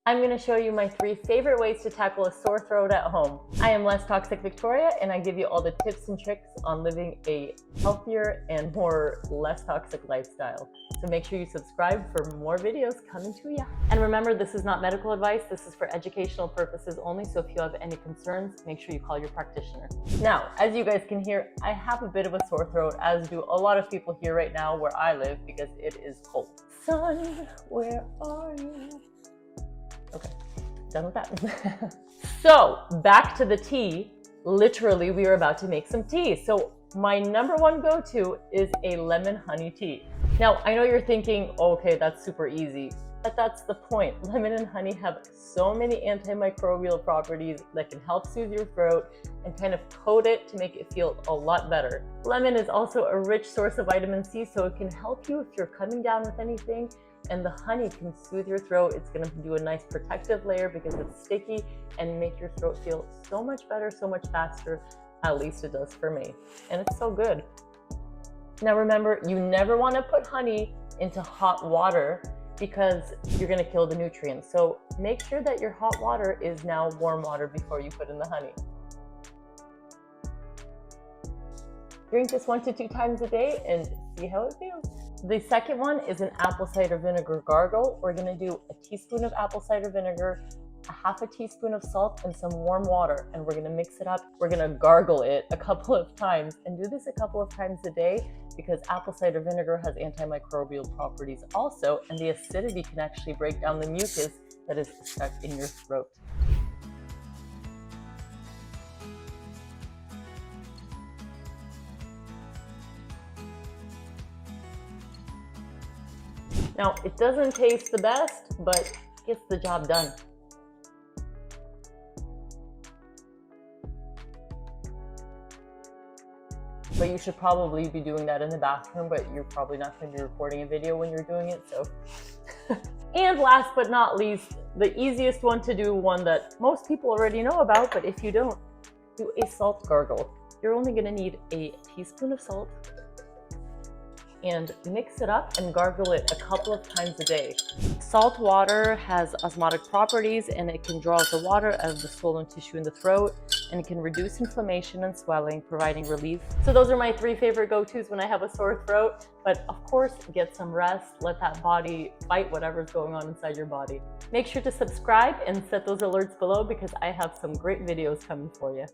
I'm going to show you my 3 favorite ways to tackle a sore throat at home. I am Less Toxic Victoria, and I give you all the tips and tricks on living a healthier and less toxic lifestyle. So make sure you subscribe for more videos coming to you. And remember, this is not medical advice. This is for educational purposes only. So if you have any concerns, make sure you call your practitioner. Now, as you guys can hear, I have a bit of a sore throat, as do a lot of people here right now where I live, because it is cold. Sun, where are you? Okay, done with that. So back to the tea. Literally, we are about to make some tea. So my number 1 go-to is a lemon honey tea. Now, I know you're thinking, okay, that's super easy, but that's the point. Lemon and honey have so many antimicrobial properties that can help soothe your throat and kind of coat it to make it feel a lot better. Lemon is also a rich source of vitamin C, so it can help you if you're coming down with anything. And the honey can soothe your throat. It's going to do a nice protective layer because it's sticky and make your throat feel so much better, so much faster. At least it does for me. And it's so good. Now remember, you never want to put honey into hot water because you're going to kill the nutrients. So make sure that your hot water is now warm water before you put in the honey. Drink this 1 to 2 times a day and see how it feels. The second one is an apple cider vinegar gargle. We're going to do a teaspoon of apple cider vinegar, a half a teaspoon of salt, and some warm water. And we're going to mix it up. We're going to gargle it a couple of times, and do this a couple of times a day because apple cider vinegar has antimicrobial properties also, and the acidity can actually break down the mucus that is stuck in your throat. Now, it doesn't taste the best, but gets the job done. But you should probably be doing that in the bathroom, but you're probably not going to be recording a video when you're doing it, so. And last but not least, the easiest one to do, one that most people already know about, but if you don't, do a salt gargle. You're only going to need a teaspoon of salt, and mix it up and gargle it a couple of times a day. Salt water has osmotic properties, and it can draw out the water out of the swollen tissue in the throat, and it can reduce inflammation and swelling, providing relief. So those are my 3 favorite go-tos when I have a sore throat. But of course, get some rest, let that body fight whatever's going on inside your body. Make sure to subscribe and set those alerts below because I have some great videos coming for you.